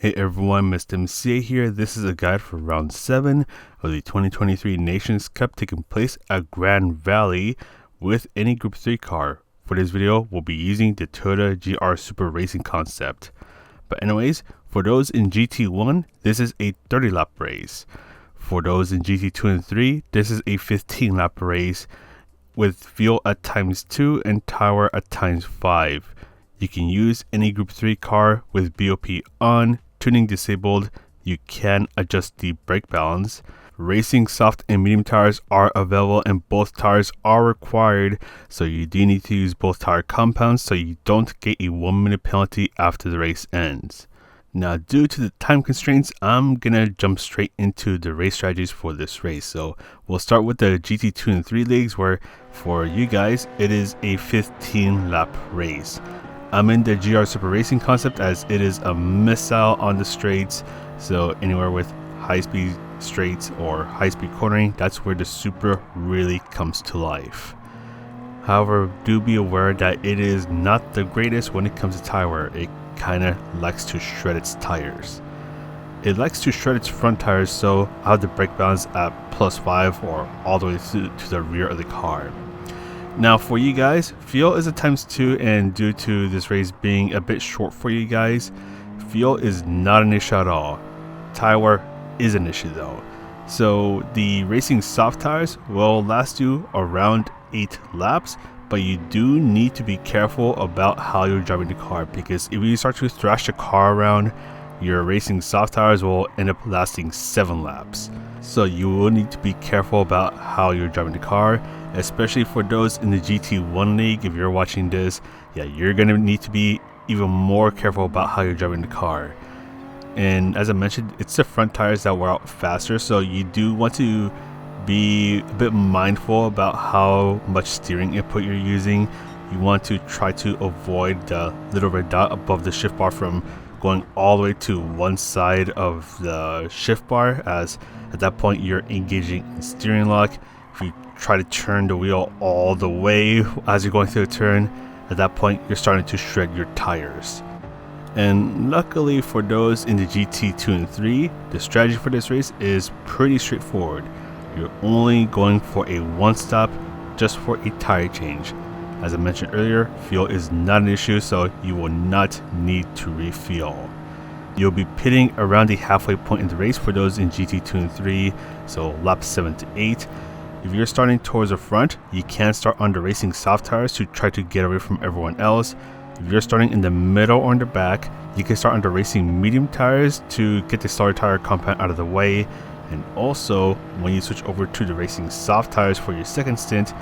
Hey everyone, Mr. MCA here. This is a guide for round 7 of the 2023 Nations Cup taking place at Grand Valley with any Group 3 car. For this video, we'll be using the Toyota GR Super Racing concept. But anyways, for those in GT1, this is a 30 lap race. For those in GT2 and 3, this is a 15 lap race with fuel at ×2 and tire at ×5. You can use any Group 3 car with BOP on, tuning disabled. You can adjust the brake balance. Racing soft and medium tires are available and both tires are required, so you do need to use both tire compounds so you don't get a 1 minute penalty after the race ends. Now, due to the time constraints, I'm gonna jump straight into the race strategies for this race. So we'll start with the GT2 and 3 leagues, where for you guys it is a 15 lap race. I'm in the GR Super Racing concept as it is a missile on the straights, so anywhere with high-speed straights or high-speed cornering, that's where the Super really comes to life. However, do be aware that it is not the greatest when it comes to tire wear. It kinda likes to shred its tires. It likes to shred its front tires, so I have the brake balance at +5 or all the way to the rear of the car. Now for you guys, fuel is a ×2, and due to this race being a bit short for you guys, fuel is not an issue at all. Tire wear is an issue though. So the racing soft tires will last you around 8 laps, but you do need to be careful about how you're driving the car, because if you start to thrash the car around, your racing soft tires will end up lasting 7 laps. So you will need to be careful about how you're driving the car, especially for those in the GT1 league. If you're watching this, you're gonna need to be even more careful about how you're driving the car. And as I mentioned, it's the front tires that wear out faster, so you do want to be a bit mindful about how much steering input you're using. You want to try to avoid the little red dot above the shift bar from going all the way to one side of the shift bar, as at that point you're engaging in steering lock. If you try to turn the wheel all the way as you're going through a turn, at that point you're starting to shred your tires. And luckily for those in the GT2 and 3, the strategy for this race is pretty straightforward. You're only going for a one stop just for a tire change. As I mentioned earlier, fuel is not an issue, so you will not need to refuel. You'll be pitting around the halfway point in the race for those in GT2 and 3, so laps 7 to 8. If you're starting towards the front, you can start on the racing soft tires to try to get away from everyone else. If you're starting in the middle or in the back, you can start on the racing medium tires to get the solid tire compound out of the way. And also, when you switch over to the racing soft tires for your second stint,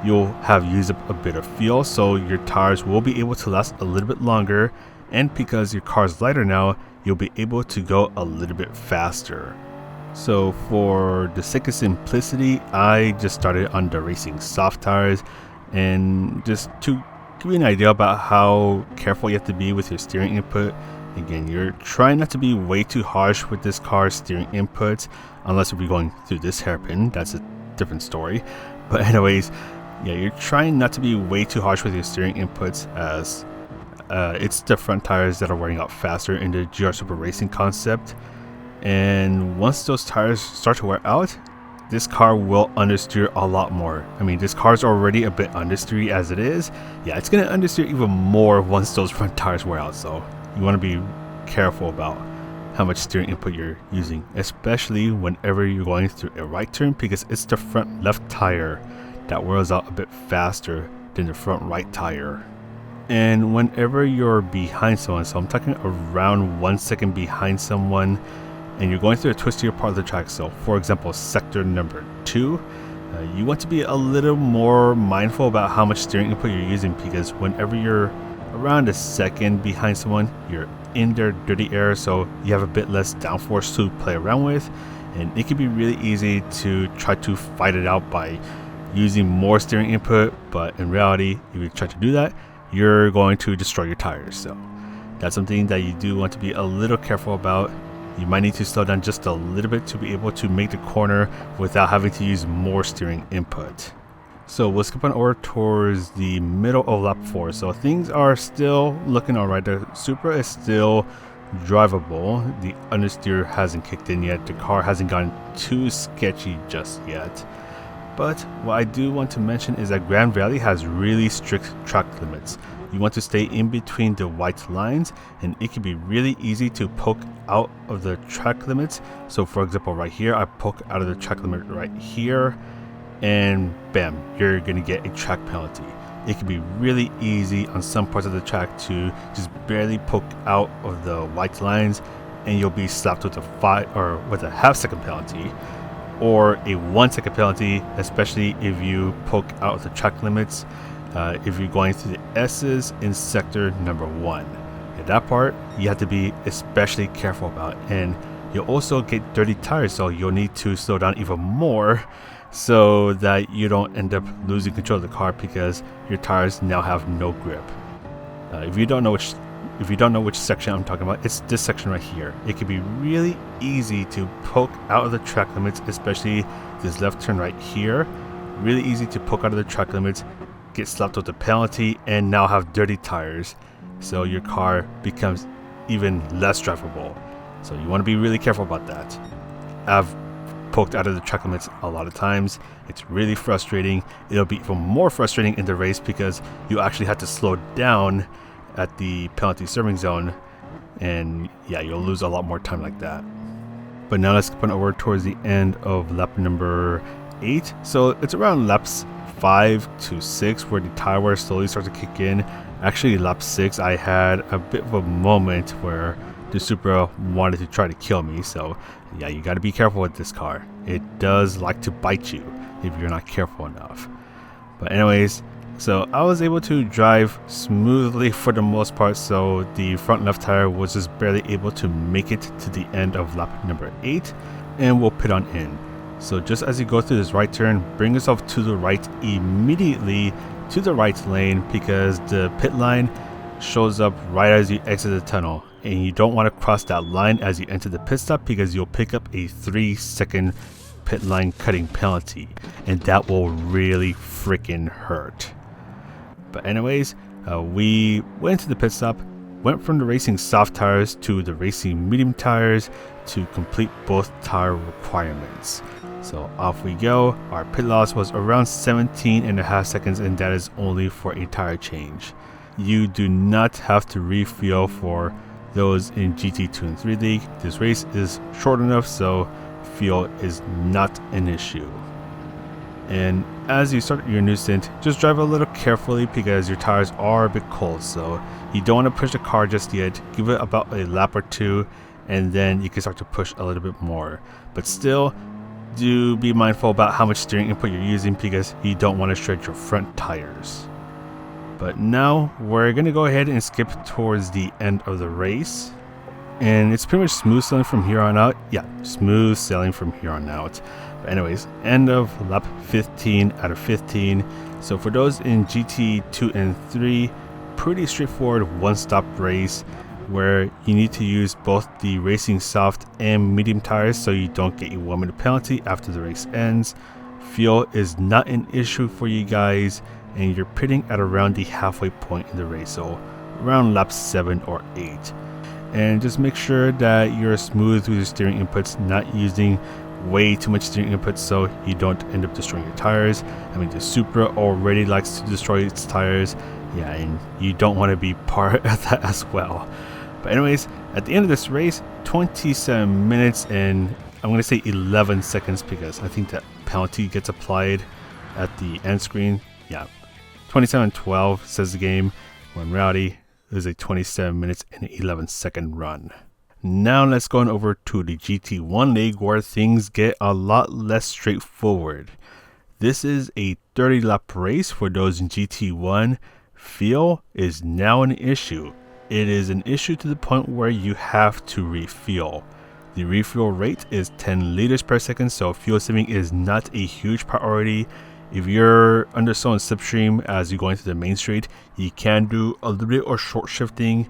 you'll have used up a bit of fuel, so your tires will be able to last a little bit longer, and because your car is lighter now, you'll be able to go a little bit faster. So for the sake of simplicity, I just started on the racing soft tires, and just to give you an idea about how careful you have to be with your steering input. Again, you're trying not to be way too harsh with this car's steering inputs, unless we're going through this hairpin. That's a different story. But anyways, you're trying not to be way too harsh with your steering inputs, as it's the front tires that are wearing out faster in the GR Super Racing concept. And once those tires start to wear out, this car will understeer a lot more. I mean, this car's already a bit understeery as it is. It's going to understeer even more once those front tires wear out, so you want to be careful about how much steering input you're using, especially whenever you're going through a right turn, because it's the front left tire that wears out a bit faster than the front right tire. And whenever you're behind someone, so I'm talking around 1 second behind someone, and you're going through a twistier part of the track, so for example sector number 2, you want to be a little more mindful about how much steering input you're using, because whenever you're around a second behind someone, you're in their dirty air, so you have a bit less downforce to play around with, and it can be really easy to try to fight it out by using more steering input. But in reality, if you try to do that, you're going to destroy your tires. So that's something that you do want to be a little careful about. You might need to slow down just a little bit to be able to make the corner without having to use more steering input. So we'll skip on over towards the middle of lap 4. So things are still looking alright. The Supra is still drivable. The understeer hasn't kicked in yet. The car hasn't gotten too sketchy just yet. But what I do want to mention is that Grand Valley has really strict track limits. You want to stay in between the white lines, and it can be really easy to poke out of the track limits. So for example, right here, I poke out of the track limit right here, and bam, you're gonna get a track penalty. It can be really easy on some parts of the track to just barely poke out of the white lines, and you'll be slapped with a half-second penalty, or a 1 second penalty, especially if you poke out of the track limits. If you're going through the S's in sector number 1, and that part you have to be especially careful about. And you'll also get dirty tires, so you'll need to slow down even more so that you don't end up losing control of the car because your tires now have no grip. If you don't know which section I'm talking about, it's this section right here. It can be really easy to poke out of the track limits, especially this left turn right here. Really easy to poke out of the track limits, get slapped with a penalty, and now have dirty tires, so your car becomes even less drivable. So you want to be really careful about that. I've poked out of the track limits a lot of times. It's really frustrating. It'll be even more frustrating in the race because you actually have to slow down at the penalty serving zone, and yeah, you'll lose a lot more time like that. But now let's skip on over towards the end of lap number 8. So it's around laps 5 to 6 where the tire wear slowly starts to kick in. Actually, lap 6 I had a bit of a moment where the Supra wanted to try to kill me. So yeah, you got to be careful with this car. It does like to bite you if you're not careful enough. But anyways, so I was able to drive smoothly for the most part, so the front left tire was just barely able to make it to the end of lap number 8, and we'll pit on in. So just as you go through this right turn, bring yourself to the right immediately to the right lane, because the pit line shows up right as you exit the tunnel, and you don't want to cross that line as you enter the pit stop because you'll pick up a 3-second pit line cutting penalty, and that will really freaking hurt. But anyways, we went to the pit stop, went from the racing soft tires to the racing medium tires to complete both tire requirements. So off we go. Our pit loss was around 17.5 seconds, and that is only for a tire change. You do not have to refuel for those in GT2 and 3 League. This race is short enough, so fuel is not an issue. And as you start your new stint, just drive a little carefully because your tires are a bit cold, so you don't want to push the car just yet. Give it about a lap or two, and then you can start to push a little bit more. But still, do be mindful about how much steering input you're using because you don't want to shred your front tires. But now we're going to go ahead and skip towards the end of the race. And it's pretty much smooth sailing from here on out. Yeah, smooth sailing from here on out. But anyways, end of lap 15 out of 15. So for those in GT2 and 3, pretty straightforward one-stop race where you need to use both the racing soft and medium tires so you don't get a 1-minute penalty after the race ends. Fuel is not an issue for you guys, and you're pitting at around the halfway point in the race, so around lap 7 or 8. And just make sure that you're smooth with your steering inputs, not using way too much steering input so you don't end up destroying your tires. I mean, the Supra already likes to destroy its tires, yeah, and you don't want to be part of that as well. But anyways, at the end of this race, 27 minutes and I'm going to say 11 seconds because I think that penalty gets applied at the end screen. Yeah, 27:12 says the game. When reality, it is a 27 minutes and 11 second run. Now let's go on over to the GT1 League where things get a lot less straightforward. This is a 30 lap race for those in GT1. Fuel is now an issue. It is an issue to the point where you have to refuel. The refuel rate is 10 liters per second, so fuel saving is not a huge priority. If you're under slow and slipstream as you go into the main straight, you can do a little bit of short shifting,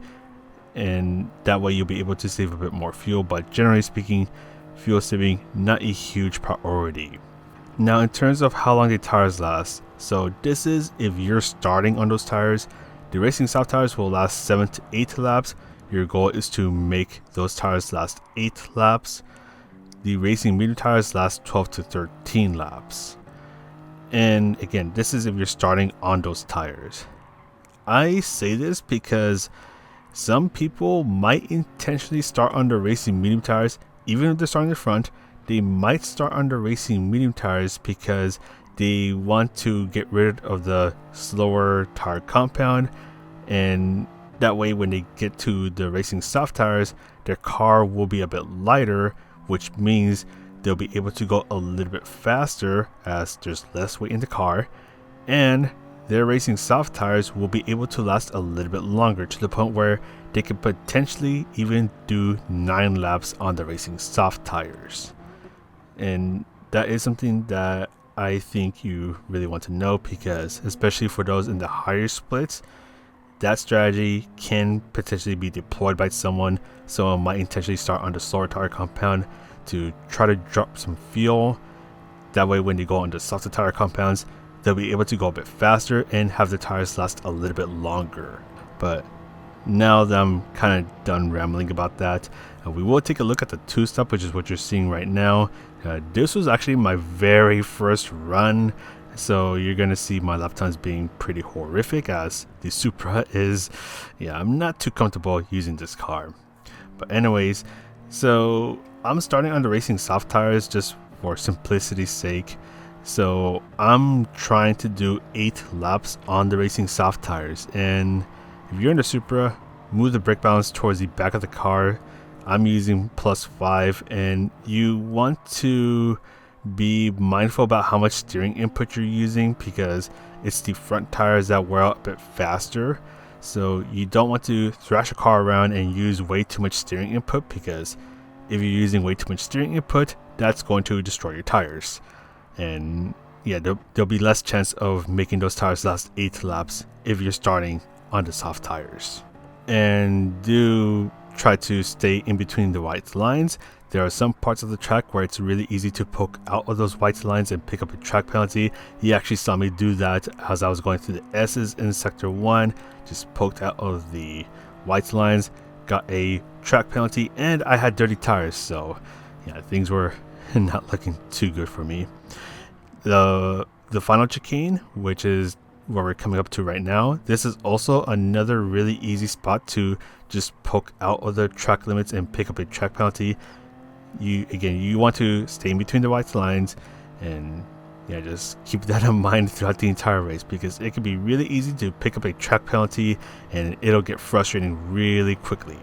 and that way you'll be able to save a bit more fuel, but generally speaking, fuel saving not a huge priority. Now in terms of how long the tires last, so this is if you're starting on those tires. The racing soft tires will last 7 to 8 laps. your goal is to make those tires last 8 laps. The racing medium tires last 12 to 13 laps. And again, this is if you're starting on those tires. I say this because some people might intentionally start on the racing medium tires. Even if they're starting in the front, they might start on the racing medium tires because they want to get rid of the slower tire compound, and that way when they get to the racing soft tires, their car will be a bit lighter, which means they'll be able to go a little bit faster as there's less weight in the car, and their racing soft tires will be able to last a little bit longer, to the point where they could potentially even do 9 laps on the racing soft tires. And that is something that I think you really want to know, because especially for those in the higher splits, that strategy can potentially be deployed by someone. Someone might intentionally start on the slower tire compound to try to drop some fuel. That way when they go on the softer tire compounds, they'll be able to go a bit faster and have the tires last a little bit longer. But now that I'm kind of done rambling about that, we will take a look at the 2-stop, which is what you're seeing right now. This was actually my very first run, so you're going to see my lap times being pretty horrific, as the Supra is, I'm not too comfortable using this car. But anyways, so I'm starting on the racing soft tires just for simplicity's sake. So I'm trying to do 8 laps on the racing soft tires, and if you're in the Supra, move the brake balance towards the back of the car. I'm using +5, and you want to be mindful about how much steering input you're using, because it's the front tires that wear out a bit faster. So you don't want to thrash a car around and use way too much steering input, because if you're using way too much steering input, that's going to destroy your tires. And there'll be less chance of making those tires last 8 laps if you're starting on the soft tires. And do try to stay in between the white lines. There are some parts of the track where it's really easy to poke out of those white lines and pick up a track penalty. You actually saw me do that as I was going through the S's in sector 1. Just poked out of the white lines, got a track penalty, and I had dirty tires, so things were not looking too good for me. The final chicane, which is where we're coming up to right now, this is also another really easy spot to just poke out of the track limits and pick up a track penalty. You want to stay in between the white lines, and just keep that in mind throughout the entire race, because it can be really easy to pick up a track penalty and it'll get frustrating really quickly.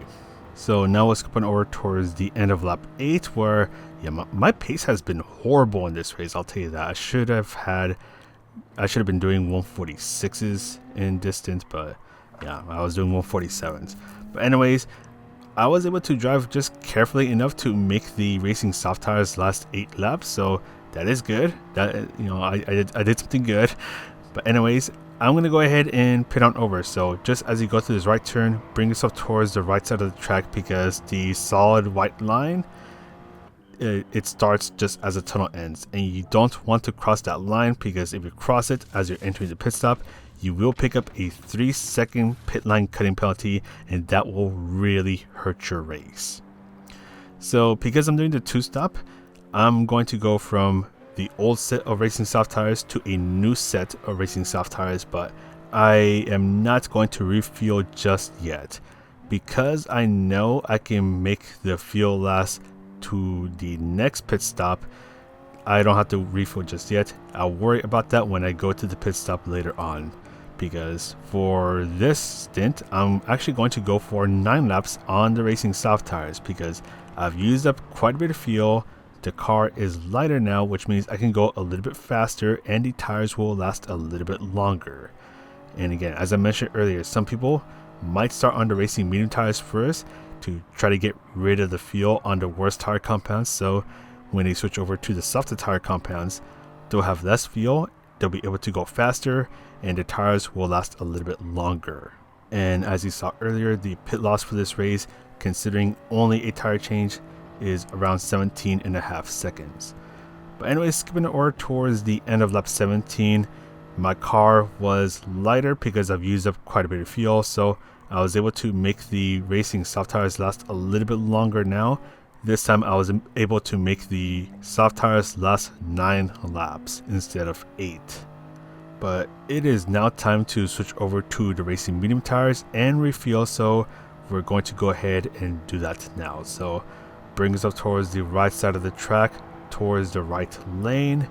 So now let's go over towards the end of lap 8, where my pace has been horrible in this race, I'll tell you that. I should have been doing 146s in distance, but I was doing 147s. But anyways, I was able to drive just carefully enough to make the racing soft tires last 8 laps, so that is good. That I did something good. But anyways, I'm gonna go ahead and pit on over. So just as you go through this right turn, bring yourself towards the right side of the track, because the solid white line, it starts just as the tunnel ends, and you don't want to cross that line, because if you cross it as you're entering the pit stop, you will pick up a 3-second pit line cutting penalty, and that will really hurt your race. So because I'm doing the 2-stop, I'm going to go from the old set of racing soft tires to a new set of racing soft tires, but I am not going to refuel just yet, because I know I can make the fuel last to the next pit stop. I don't have to refuel just yet. I'll worry about that when I go to the pit stop later on, because for this stint I'm actually going to go for 9 laps on the racing soft tires, because I've used up quite a bit of fuel. The car is lighter now, which means I can go a little bit faster, and the tires will last a little bit longer. And again, as I mentioned earlier, some people might start on the racing medium tires first to try to get rid of the fuel on the worst tire compounds, so when they switch over to the softer tire compounds, they'll have less fuel, they'll be able to go faster, and the tires will last a little bit longer. And as you saw earlier, the pit loss for this race, considering only a tire change, is around 17.5 seconds. But anyways, skipping the order towards the end of lap 17, my car was lighter because I've used up quite a bit of fuel, so I was able to make the racing soft tires last a little bit longer now. This time I was able to make the soft tires last 9 laps instead of 8. But it is now time to switch over to the racing medium tires and refuel, so we're going to go ahead and do that now. So bring us up towards the right side of the track, towards the right lane,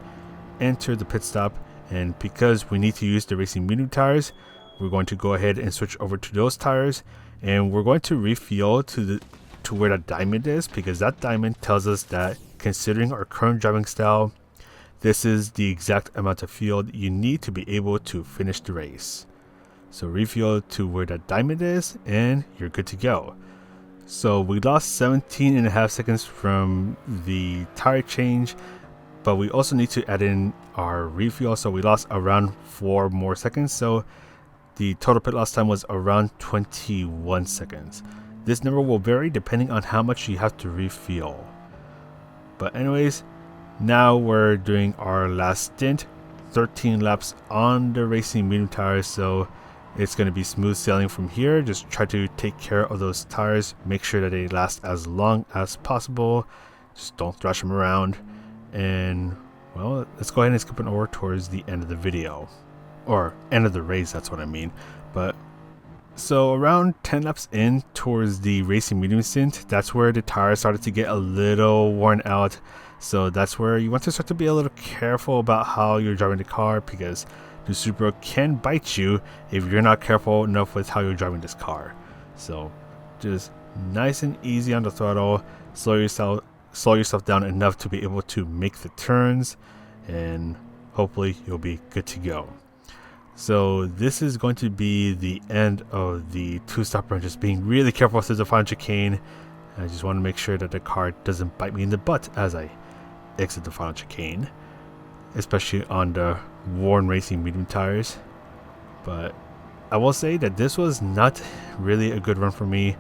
enter the pit stop, and because we need to use the racing medium tires, we're going to go ahead and switch over to those tires, and we're going to refuel to where that diamond is, because that diamond tells us that considering our current driving style, this is the exact amount of fuel you need to be able to finish the race. So refuel to where that diamond is and you're good to go. So we lost 17.5 seconds from the tire change, but we also need to add in our refuel, so we lost around 4 more seconds. So the total pit loss time was around 21 seconds. This number will vary depending on how much you have to refuel. But anyways, now we're doing our last stint, 13 laps on the racing medium tires, so it's going to be smooth sailing from here. Just try to take care of those tires, make sure that they last as long as possible, just don't thrash them around. And well, let's go ahead and skip on over towards the end of the video, or end of the race, that's what I mean. But so around 10 laps in towards the racing medium stint, that's where the tires started to get a little worn out. So that's where you want to start to be a little careful about how you're driving the car, because the Subaru can bite you if you're not careful enough with how you're driving this car. So just nice and easy on the throttle, slow yourself down enough to be able to make the turns, and hopefully you'll be good to go. So this is going to be the end of the 2-stop run. Just being really careful through the final chicane. I just want to make sure that the car doesn't bite me in the butt as I exit the final chicane, especially on the worn racing medium tires. But I will say that this was not really a good run for me.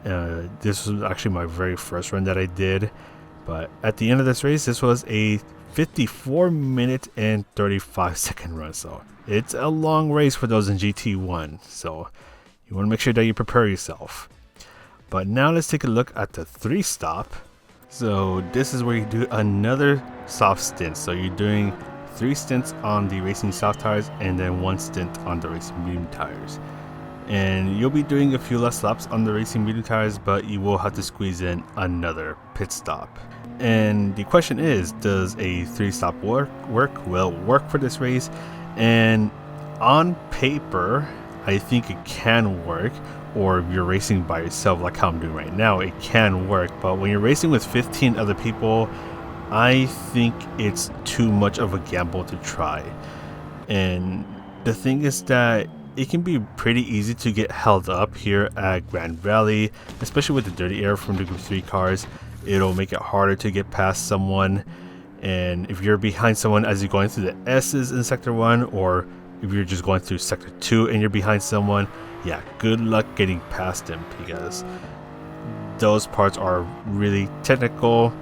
This was actually my very first run that I did, but at the end of this race, this was a 54-minute and 35-second run, so it's a long race for those in GT1, so you want to make sure that you prepare yourself. But now let's take a look at the 3-stop. So this is where you do another soft stint. So you're doing 3 stints on the racing soft tires and then 1 stint on the racing medium tires. And you'll be doing a few less laps on the racing medium tires, but you will have to squeeze in another pit stop. And the question is, does a 3-stop work? Will it work for this race? And on paper, I think it can work. Or if you're racing by yourself like how I'm doing right now, it can work. But when you're racing with 15 other people, I think it's too much of a gamble to try. And the thing is that it can be pretty easy to get held up here at Grand Valley, especially with the dirty air from the Group 3 cars. It'll make it harder to get past someone. And if you're behind someone as you're going through the S's in Sector 1, or if you're just going through Sector 2 and you're behind someone, yeah, good luck getting past them, because those parts are really technical,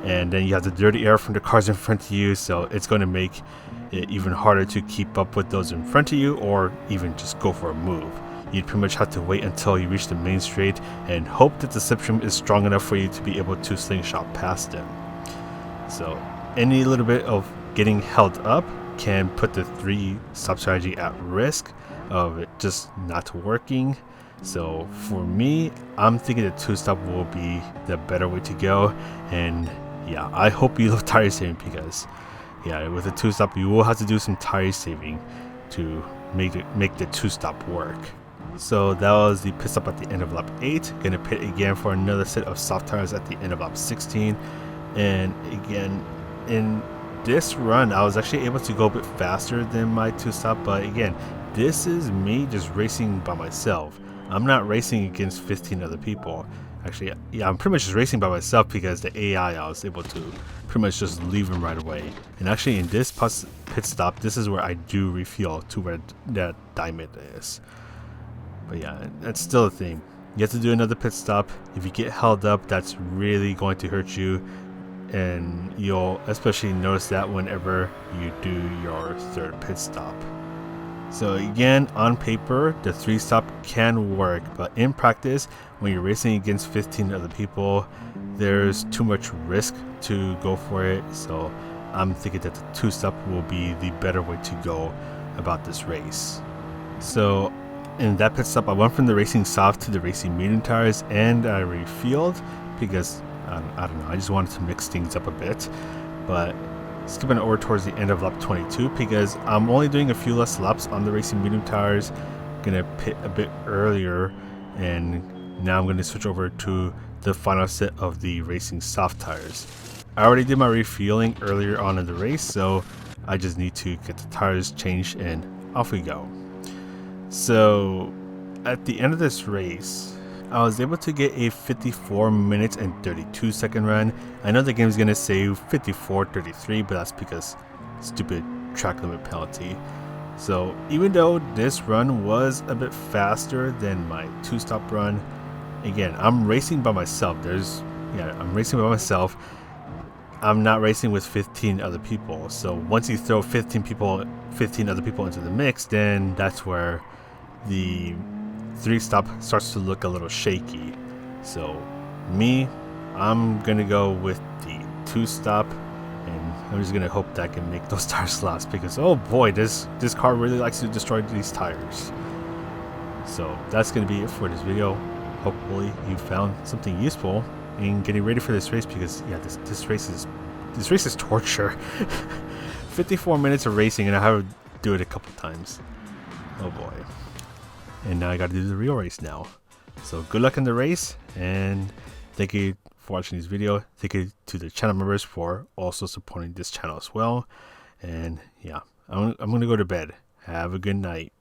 and then you have the dirty air from the cars in front of you, so it's going to make it even harder to keep up with those in front of you, or even just go for a move. You'd pretty much have to wait until you reach the main straight and hope that the slipstream is strong enough for you to be able to slingshot past them. So any little bit of getting held up can put the 3-stop strategy at risk of it just not working. So for me, I'm thinking the 2-stop will be the better way to go. And yeah, I hope you love tire saving, because yeah, with the 2-stop you will have to do some tire saving to make the 2-stop work. So that was the pit stop at the end of lap 8. Gonna pit again for another set of soft tires at the end of lap 16. And again, in this run I was actually able to go a bit faster than my 2-stop, but again, this is me just racing by myself. I'm not racing against 15 other people. Actually, yeah, I'm pretty much just racing by myself, because the AI, I was able to pretty much just leave him right away. And actually in this pit stop, this is where I do refuel to where that diamond is. But yeah, that's still a thing. You have to do another pit stop. If you get held up, that's really going to hurt you. And you'll especially notice that whenever you do your 3rd pit stop. So again, on paper, the 3-stop can work, but in practice, when you're racing against 15 other people, there's too much risk to go for it. So I'm thinking that the 2-stop will be the better way to go about this race. So in that pit stop, I went from the racing soft to the racing medium tires, and I refueled because I don't know, I just wanted to mix things up a bit. But skipping over towards the end of lap 22 because I'm only doing a few less laps on the racing medium tires, gonna pit a bit earlier, and now I'm gonna switch over to the final set of the racing soft tires. I already did my refueling earlier on in the race, so I just need to get the tires changed and off we go. So at the end of this race, I was able to get a 54 minutes and 32 second run. I know the game's gonna say 54:33, but that's because stupid track limit penalty. So even though this run was a bit faster than my 2-stop run, again, I'm racing by myself. I'm racing by myself. I'm not racing with 15 other people. So once you throw 15 other people into the mix, then that's where the 3-stop starts to look a little shaky. So I'm gonna go with the 2-stop, and I'm just gonna hope that I can make those tires last because oh boy, this car really likes to destroy these tires. So that's gonna be it for this video. Hopefully you found something useful in getting ready for this race because yeah, this race is torture. 54 minutes of racing and I have to do it a couple times. Oh boy. And now I gotta do the real race now. So good luck in the race, and thank you for watching this video. Thank you to the channel members for also supporting this channel as well. And yeah, I'm gonna go to bed. Have a good night.